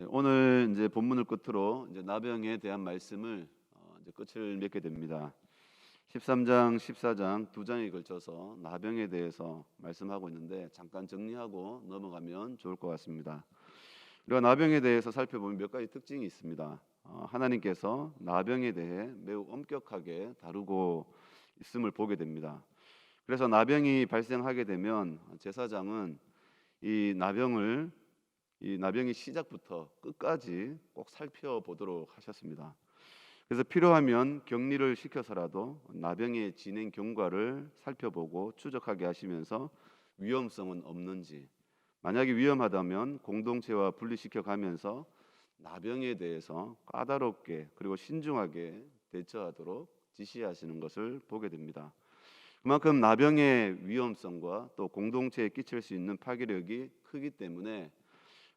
오늘 이제 본문을 끝으로 이제 나병에 대한 말씀을 이제 끝을 맺게 됩니다. 13장, 14장 두 장에 걸쳐서 나병에 대해서 말씀하고 있는데 잠깐 정리하고 넘어가면 좋을 것 같습니다. 우리가 나병에 대해서 살펴보면 몇 가지 특징이 있습니다. 하나님께서 나병에 대해 매우 엄격하게 다루고 있음을 보게 됩니다. 그래서 나병이 발생하게 되면 제사장은 이 나병이 시작부터 끝까지 꼭 살펴보도록 하셨습니다. 그래서 필요하면 격리를 시켜서라도 나병의 진행 경과를 살펴보고 추적하게 하시면서 위험성은 없는지, 만약에 위험하다면 공동체와 분리시켜 가면서 나병에 대해서 까다롭게 그리고 신중하게 대처하도록 지시하시는 것을 보게 됩니다. 그만큼 나병의 위험성과 또 공동체에 끼칠 수 있는 파괴력이 크기 때문에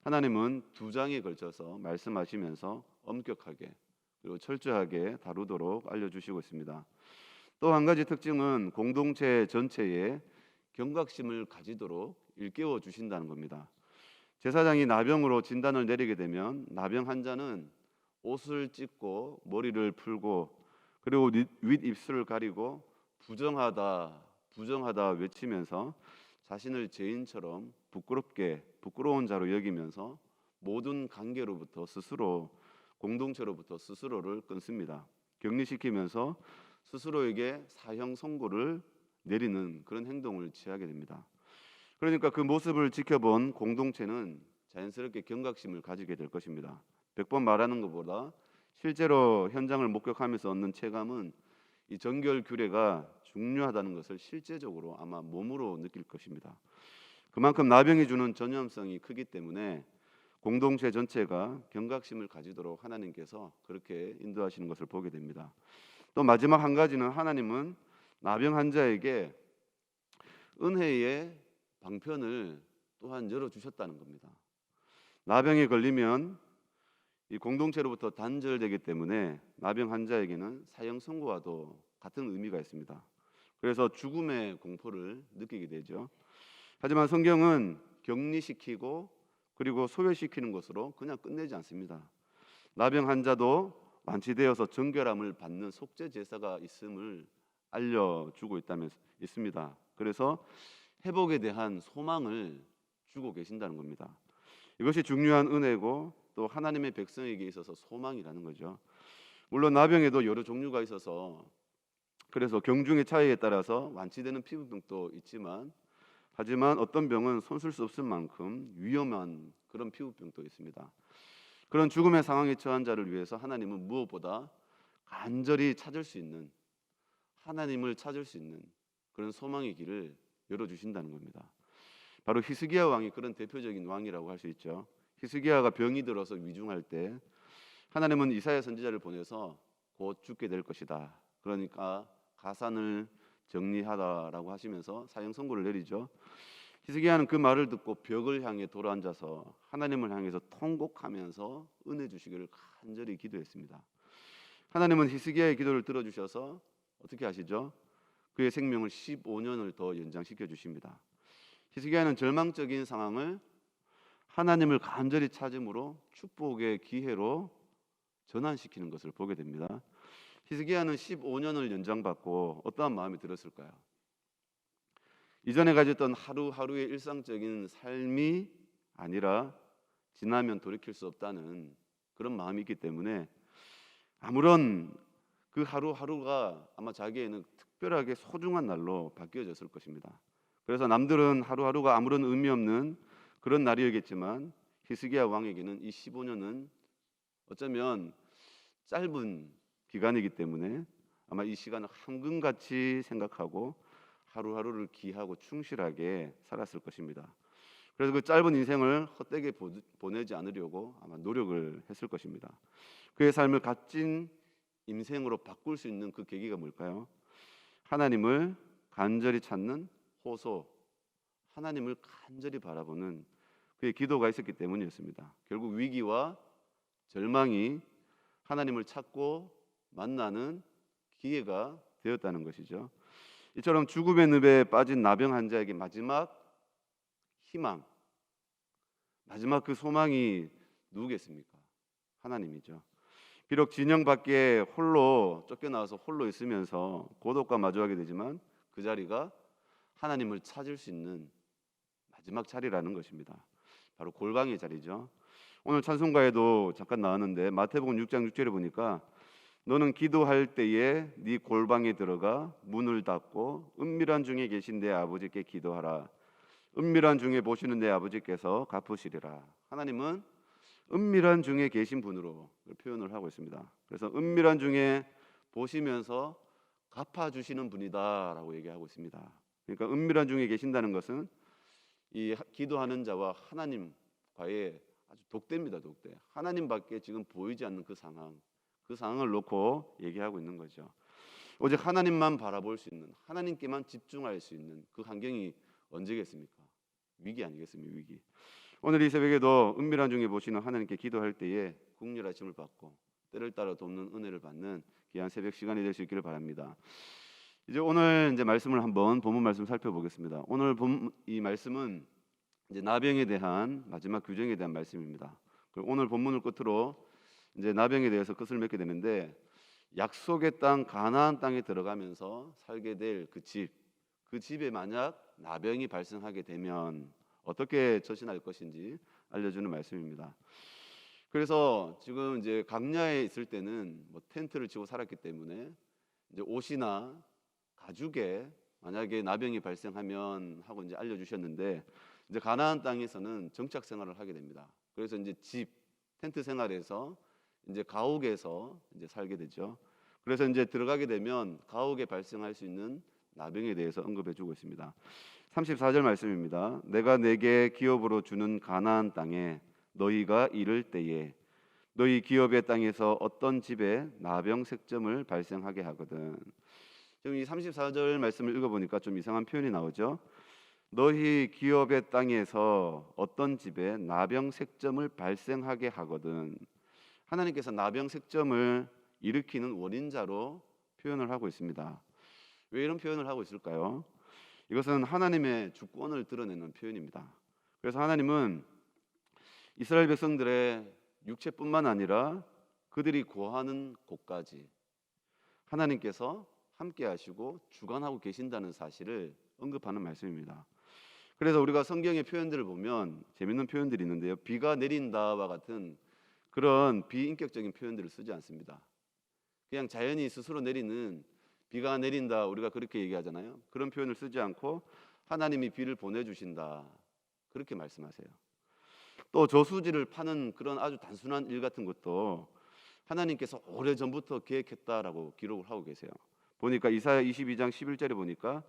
하나님은 두 장에 걸쳐서 말씀하시면서 엄격하게 그리고 철저하게 다루도록 알려주시고 있습니다. 또 한 가지 특징은 공동체 전체에 경각심을 가지도록 일깨워 주신다는 겁니다. 제사장이 나병으로 진단을 내리게 되면 나병 환자는 옷을 찢고 머리를 풀고 그리고 윗입술을 가리고 부정하다 외치면서 자신을 죄인처럼 부끄러운 자로 여기면서 모든 관계로부터 공동체로부터 스스로를 끊습니다. 격리시키면서 스스로에게 사형 선고를 내리는 그런 행동을 취하게 됩니다. 그러니까 그 모습을 지켜본 공동체는 자연스럽게 경각심을 가지게 될 것입니다. 100번 말하는 것보다 실제로 현장을 목격하면서 얻는 체감은 이 정결 규례가 중요하다는 것을 실제적으로 아마 몸으로 느낄 것입니다. 그만큼 나병이 주는 전염성이 크기 때문에 공동체 전체가 경각심을 가지도록 하나님께서 그렇게 인도하시는 것을 보게 됩니다. 또 마지막 한 가지는 하나님은 나병 환자에게 은혜의 방편을 또한 열어주셨다는 겁니다. 나병에 걸리면 이 공동체로부터 단절되기 때문에 나병 환자에게는 사형 선고와도 같은 의미가 있습니다. 그래서 죽음의 공포를 느끼게 되죠. 하지만 성경은 격리시키고 그리고 소외시키는 것으로 그냥 끝내지 않습니다. 나병 환자도 완치되어서 정결함을 받는 속죄 제사가 있음을 알려주고 있습니다. 그래서 회복에 대한 소망을 주고 계신다는 겁니다. 이것이 중요한 은혜고 또 하나님의 백성에게 있어서 소망이라는 거죠. 물론 나병에도 여러 종류가 있어서 그래서 경중의 차이에 따라서 완치되는 피부병도 있지만 하지만 어떤 병은 손쓸 수 없을 만큼 위험한 그런 피부병도 있습니다. 그런 죽음의 상황에 처한 자를 위해서 하나님은 무엇보다 간절히 하나님을 찾을 수 있는 그런 소망의 길을 열어주신다는 겁니다. 바로 히스기야 왕이 그런 대표적인 왕이라고 할 수 있죠. 히스기야가 병이 들어서 위중할 때 하나님은 이사야 선지자를 보내서 곧 죽게 될 것이다. 그러니까 가산을 정리하다라고 하시면서 사형 선고를 내리죠. 히스기야는 그 말을 듣고 벽을 향해 돌아앉아서 하나님을 향해서 통곡하면서 은혜 주시기를 간절히 기도했습니다. 하나님은 히스기야의 기도를 들어주셔서 어떻게 하시죠? 그의 생명을 15년을 더 연장시켜 주십니다. 히스기야는 절망적인 상황을 하나님을 간절히 찾음으로 축복의 기회로 전환시키는 것을 보게 됩니다. 히스기야는 15년을 연장받고 어떠한 마음이 들었을까요? 이전에 가졌던 하루하루의 일상적인 삶이 아니라 지나면 돌이킬 수 없다는 그런 마음이 있기 때문에 아무런 그 하루하루가 아마 자기에는 특별하게 소중한 날로 바뀌어졌을 것입니다. 그래서 남들은 하루하루가 아무런 의미 없는 그런 날이었겠지만 히스기야 왕에게는 이 15년은 어쩌면 짧은 기간이기 때문에 아마 이 시간을 황금같이 생각하고 하루하루를 귀하고 충실하게 살았을 것입니다. 그래서 그 짧은 인생을 헛되게 보내지 않으려고 아마 노력을 했을 것입니다. 그의 삶을 값진 인생으로 바꿀 수 있는 그 계기가 뭘까요? 하나님을 간절히 찾는 호소, 하나님을 간절히 바라보는 그의 기도가 있었기 때문이었습니다. 결국 위기와 절망이 하나님을 찾고 만나는 기회가 되었다는 것이죠. 이처럼 죽음의 늪에 빠진 나병 환자에게 마지막 희망, 마지막 그 소망이 누구겠습니까? 하나님이죠. 비록 진영 밖에 홀로 쫓겨나와서 홀로 있으면서 고독과 마주하게 되지만 그 자리가 하나님을 찾을 수 있는 마지막 자리라는 것입니다. 바로 골방의 자리죠. 오늘 찬송가에도 잠깐 나왔는데 마태복음 6장 6절에 보니까 너는 기도할 때에 네 골방에 들어가 문을 닫고 은밀한 중에 계신 내 아버지께 기도하라. 은밀한 중에 보시는 내 아버지께서 갚으시리라. 하나님은 은밀한 중에 계신 분으로 표현을 하고 있습니다. 그래서 은밀한 중에 보시면서 갚아주시는 분이다라고 얘기하고 있습니다. 그러니까 은밀한 중에 계신다는 것은 이 기도하는 자와 하나님과의 아주 독대입니다. 독대. 하나님밖에 지금 보이지 않는 그 상황을 놓고 얘기하고 있는 거죠. 오직 하나님만 바라볼 수 있는, 하나님께만 집중할 수 있는 그 환경이 언제겠습니까? 위기 아니겠습니까? 위기. 오늘 이 새벽에도 은밀한 중에 보시는 하나님께 기도할 때에 국률하심을 받고 때를 따라 돕는 은혜를 받는 귀한 새벽 시간이 될 수 있기를 바랍니다. 이제 오늘 이제 말씀을 한번 본문 말씀 살펴보겠습니다. 오늘 이 말씀은 이제 나병에 대한 마지막 규정에 대한 말씀입니다. 오늘 본문을 끝으로 이제 나병에 대해서 끝을 맺게 되는데 약속의 땅 가나안 땅에 들어가면서 살게 될 그 집에 만약 나병이 발생하게 되면 어떻게 처신할 것인지 알려주는 말씀입니다. 그래서 지금 이제 강야에 있을 때는 뭐 텐트를 치고 살았기 때문에 이제 옷이나 가죽에 만약에 나병이 발생하면 하고 이제 알려주셨는데 이제 가나안 땅에서는 정착 생활을 하게 됩니다. 그래서 이제 텐트 생활에서 이제 가옥에서 이제 살게 되죠. 그래서 이제 들어가게 되면 가옥에 발생할 수 있는 나병에 대해서 언급해주고 있습니다. 34절 말씀입니다. 내가 내게 기업으로 주는 가나안 땅에 너희가 이를 때에 너희 기업의 땅에서 어떤 집에 나병 색점을 발생하게 하거든. 지금 이 34절 말씀을 읽어보니까 좀 이상한 표현이 나오죠. 너희 기업의 땅에서 어떤 집에 나병 색점을 발생하게 하거든. 하나님께서 나병 색점을 일으키는 원인자로 표현을 하고 있습니다. 왜 이런 표현을 하고 있을까요? 이것은 하나님의 주권을 드러내는 표현입니다. 그래서 하나님은 이스라엘 백성들의 육체뿐만 아니라 그들이 거하는 곳까지 하나님께서 함께 하시고 주관하고 계신다는 사실을 언급하는 말씀입니다. 그래서 우리가 성경의 표현들을 보면 재밌는 표현들이 있는데요. 비가 내린다와 같은 그런 비인격적인 표현들을 쓰지 않습니다. 그냥 자연이 스스로 내리는 비가 내린다 우리가 그렇게 얘기하잖아요. 그런 표현을 쓰지 않고 하나님이 비를 보내주신다 그렇게 말씀하세요. 또 저수지를 파는 그런 아주 단순한 일 같은 것도 하나님께서 오래전부터 계획했다라고 기록을 하고 계세요. 보니까 이사야 22장 11절에 보니까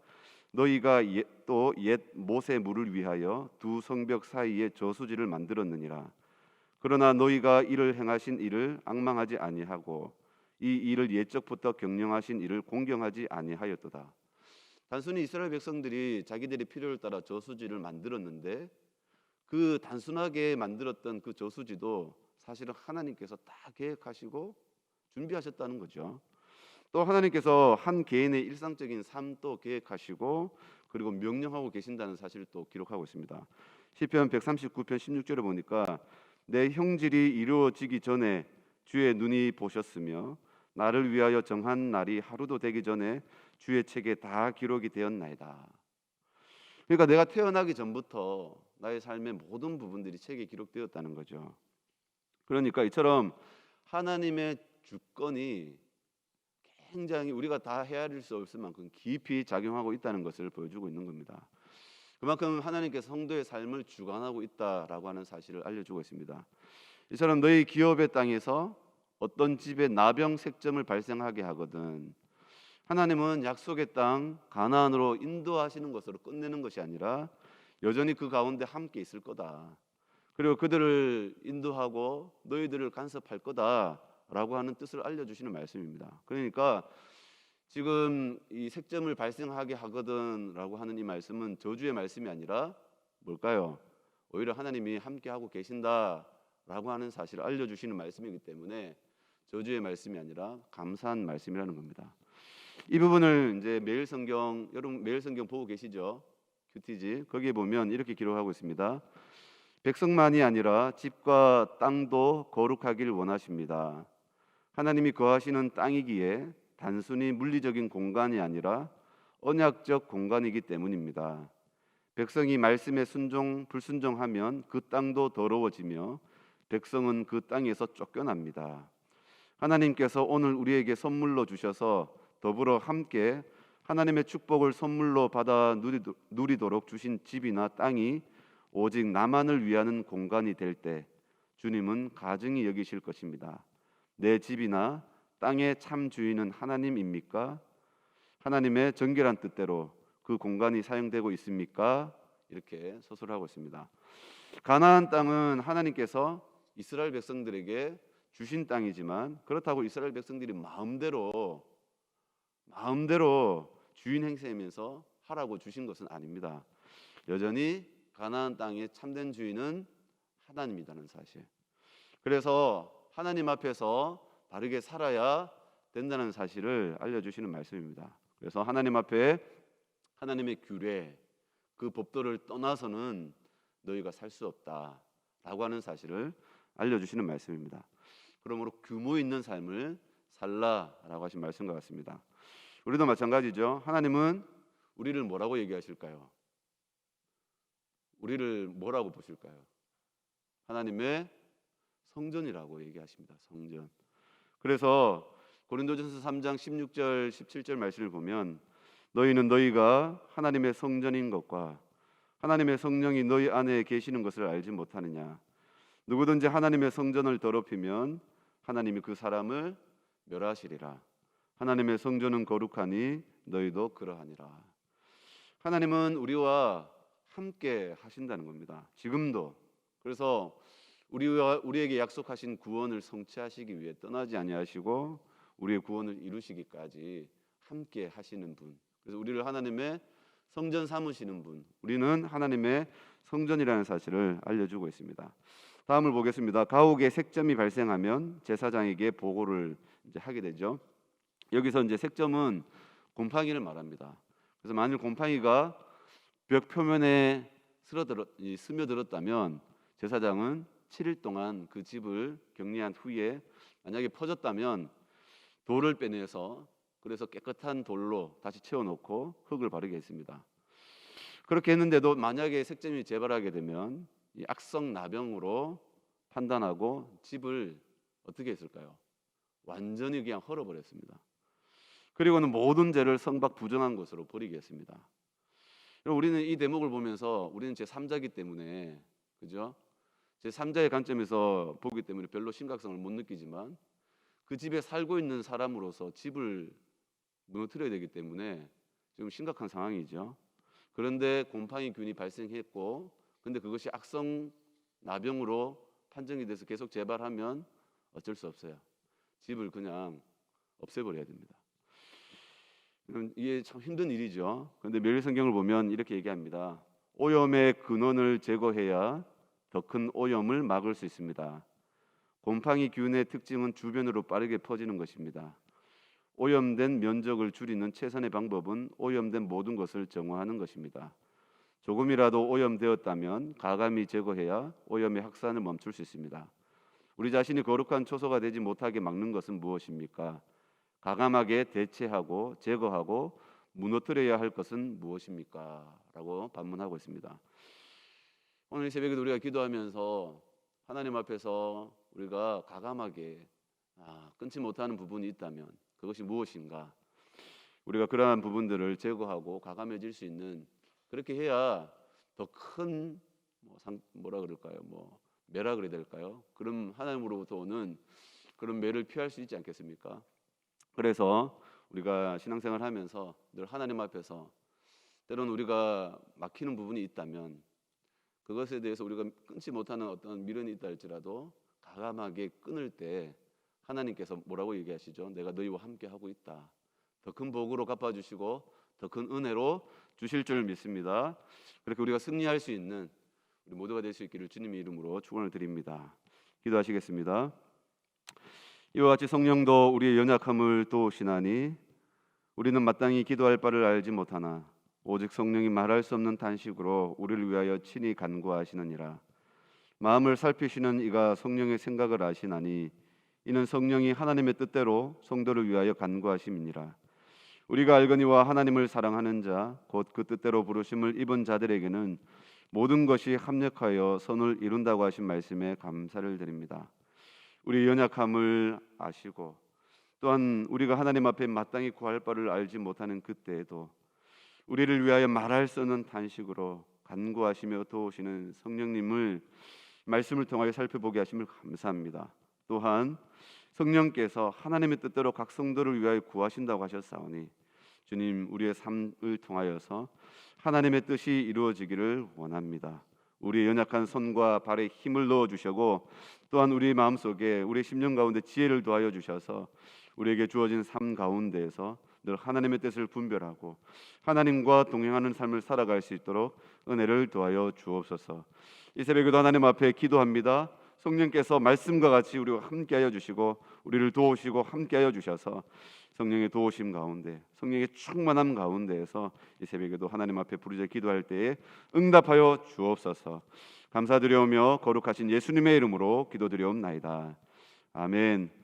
너희가 또 옛 못의 물을 위하여 두 성벽 사이에 저수지를 만들었느니라. 그러나 너희가 이를 행하신 일을 앙망하지 아니하고 이 일을 옛적부터 경영하신 일을 공경하지 아니하였도다. 단순히 이스라엘 백성들이 자기들의 필요를 따라 저수지를 만들었는데 그 단순하게 만들었던 그 저수지도 사실은 하나님께서 다 계획하시고 준비하셨다는 거죠. 또 하나님께서 한 개인의 일상적인 삶도 계획하시고 그리고 명령하고 계신다는 사실을 또 기록하고 있습니다. 시편 139편 16절에 보니까 내 형질이 이루어지기 전에 주의 눈이 보셨으며 나를 위하여 정한 날이 하루도 되기 전에 주의 책에 다 기록이 되었나이다. 그러니까 내가 태어나기 전부터 나의 삶의 모든 부분들이 책에 기록되었다는 거죠. 그러니까 이처럼 하나님의 주권이 굉장히 우리가 다 헤아릴 수 없을 만큼 깊이 작용하고 있다는 것을 보여주고 있는 겁니다. 그만큼 하나님께서 성도의 삶을 주관하고 있다라고 하는 사실을 알려주고 있습니다. 이처럼 너희 기업의 땅에서 어떤 집에 나병 색점을 발생하게 하거든. 하나님은 약속의 땅 가나안으로 인도하시는 것으로 끝내는 것이 아니라 여전히 그 가운데 함께 있을 거다. 그리고 그들을 인도하고 너희들을 간섭할 거다라고 하는 뜻을 알려주시는 말씀입니다. 그러니까 지금 이 색점을 발생하게 하거든라고 하는 이 말씀은 저주의 말씀이 아니라 뭘까요? 오히려 하나님이 함께하고 계신다라고 하는 사실을 알려주시는 말씀이기 때문에 저주의 말씀이 아니라 감사한 말씀이라는 겁니다. 이 부분을 이제 여러분 매일 성경 보고 계시죠? 큐티지 거기에 보면 이렇게 기록하고 있습니다. 백성만이 아니라 집과 땅도 거룩하길 원하십니다. 하나님이 거하시는 땅이기에 단순히 물리적인 공간이 아니라 언약적 공간이기 때문입니다. 백성이 말씀에 불순종하면 그 땅도 더러워지며 백성은 그 땅에서 쫓겨납니다. 하나님께서 오늘 우리에게 선물로 주셔서 더불어 함께 하나님의 축복을 선물로 받아 누리도록 주신 집이나 땅이 오직 나만을 위하는 공간이 될 때 주님은 가증히 여기실 것입니다. 내 집이나 땅의 참 주인은 하나님입니까? 하나님의 정결한 뜻대로 그 공간이 사용되고 있습니까? 이렇게 서술하고 있습니다. 가나안 땅은 하나님께서 이스라엘 백성들에게 주신 땅이지만 그렇다고 이스라엘 백성들이 마음대로 주인 행세하면서 하라고 주신 것은 아닙니다. 여전히 가나안 땅의 참된 주인은 하나님이라는 사실. 그래서 하나님 앞에서 바르게 살아야 된다는 사실을 알려주시는 말씀입니다. 그래서 하나님 앞에 하나님의 규례, 그 법도를 떠나서는 너희가 살 수 없다라고 하는 사실을 알려주시는 말씀입니다. 그러므로 규모 있는 삶을 살라라고 하신 말씀과 같습니다. 우리도 마찬가지죠. 하나님은 우리를 뭐라고 얘기하실까요? 우리를 뭐라고 보실까요? 하나님의 성전이라고 얘기하십니다. 성전. 그래서 고린도전서 3장 16절 17절 말씀을 보면 너희는 너희가 하나님의 성전인 것과 하나님의 성령이 너희 안에 계시는 것을 알지 못하느냐. 누구든지 하나님의 성전을 더럽히면 하나님이 그 사람을 멸하시리라. 하나님의 성전은 거룩하니 너희도 그러하니라. 하나님은 우리와 함께 하신다는 겁니다. 지금도. 그래서 우리에게 약속하신 구원을 성취하시기 위해 떠나지 아니하시고 우리의 구원을 이루시기까지 함께 하시는 분. 그래서 우리를 하나님의 성전 삼으시는 분. 우리는 하나님의 성전이라는 사실을 알려주고 있습니다. 다음을 보겠습니다. 가옥에 색점이 발생하면 제사장에게 보고를 이제 하게 되죠. 여기서 이제 색점은 곰팡이를 말합니다. 그래서 만일 곰팡이가 벽 표면에 스며들었다면 제사장은 7일 동안 그 집을 격리한 후에 만약에 퍼졌다면 돌을 빼내서 그래서 깨끗한 돌로 다시 채워놓고 흙을 바르게 했습니다. 그렇게 했는데도 만약에 색점이 재발하게 되면 이 악성 나병으로 판단하고 집을 어떻게 했을까요? 완전히 그냥 헐어버렸습니다. 그리고는 모든 죄를 성박 부정한 것으로 버리게 했습니다. 우리는 이 대목을 보면서 우리는 제3자이기 때문에 그죠? 제3자의 관점에서 보기 때문에 별로 심각성을 못 느끼지만 그 집에 살고 있는 사람으로서 집을 무너뜨려야 되기 때문에 지금 심각한 상황이죠. 그런데 곰팡이균이 발생했고 근데 그것이 악성 나병으로 판정이 돼서 계속 재발하면 어쩔 수 없어요. 집을 그냥 없애버려야 됩니다. 이게 참 힘든 일이죠. 그런데 멸류성경을 보면 이렇게 얘기합니다. 오염의 근원을 제거해야 더 큰 오염을 막을 수 있습니다. 곰팡이균의 특징은 주변으로 빠르게 퍼지는 것입니다. 오염된 면적을 줄이는 최선의 방법은 오염된 모든 것을 정화하는 것입니다. 조금이라도 오염되었다면 가감히 제거해야 오염의 확산을 멈출 수 있습니다. 우리 자신이 거룩한 초소가 되지 못하게 막는 것은 무엇입니까? 가감하게 대체하고 제거하고 무너뜨려야 할 것은 무엇입니까? 라고 반문하고 있습니다. 오늘 새벽에 우리가 기도하면서 하나님 앞에서 우리가 가감하게 끊지 못하는 부분이 있다면 그것이 무엇인가? 우리가 그러한 부분들을 제거하고 가감해질 수 있는 그렇게 해야 더 큰 뭐라 그럴까요? 매라 그래야 될까요? 그럼 하나님으로부터 오는 그런 매를 피할 수 있지 않겠습니까? 그래서 우리가 신앙생활을 하면서 늘 하나님 앞에서 때로는 우리가 막히는 부분이 있다면 그것에 대해서 우리가 끊지 못하는 어떤 미련이 있다 할지라도 가감하게 끊을 때 하나님께서 뭐라고 얘기하시죠? 내가 너희와 함께 하고 있다. 더 큰 복으로 갚아주시고 더 큰 은혜로 주실 줄 믿습니다. 그렇게 우리가 승리할 수 있는 우리 모두가 될 수 있기를 주님의 이름으로 축원을 드립니다. 기도하시겠습니다. 이와 같이 성령도 우리의 연약함을 도우시나니 우리는 마땅히 기도할 바를 알지 못하나 오직 성령이 말할 수 없는 탄식으로 우리를 위하여 친히 간구하시느니라. 마음을 살피시는 이가 성령의 생각을 아시나니 이는 성령이 하나님의 뜻대로 성도를 위하여 간구하심이니라. 우리가 알거니와 하나님을 사랑하는 자 곧 그 뜻대로 부르심을 입은 자들에게는 모든 것이 합력하여 선을 이룬다고 하신 말씀에 감사를 드립니다. 우리 연약함을 아시고 또한 우리가 하나님 앞에 마땅히 구할 바를 알지 못하는 그때에도 우리를 위하여 말할 수 없는 탄식으로 간구하시며 도우시는 성령님을 말씀을 통하여 살펴보게 하심을 감사합니다. 또한 성령께서 하나님의 뜻대로 각 성도를 위하여 구하신다고 하셨사오니 주님, 우리의 삶을 통하여서 하나님의 뜻이 이루어지기를 원합니다. 우리의 연약한 손과 발에 힘을 넣어 주시고 또한 우리 마음속에 우리 심령 가운데 지혜를 더하여 주셔서 우리에게 주어진 삶 가운데에서 늘 하나님의 뜻을 분별하고 하나님과 동행하는 삶을 살아갈 수 있도록 은혜를 더하여 주옵소서. 이 새벽에도 하나님 앞에 기도합니다. 성령께서 말씀과 같이 우리와 함께하여 주시고 우리를 도우시고 함께하여 주셔서 성령의 도우심 가운데 성령의 충만함 가운데에서 이 새벽에도 하나님 앞에 부르짖어 기도할 때에 응답하여 주옵소서. 감사드려오며 거룩하신 예수님의 이름으로 기도드려옵나이다. 아멘.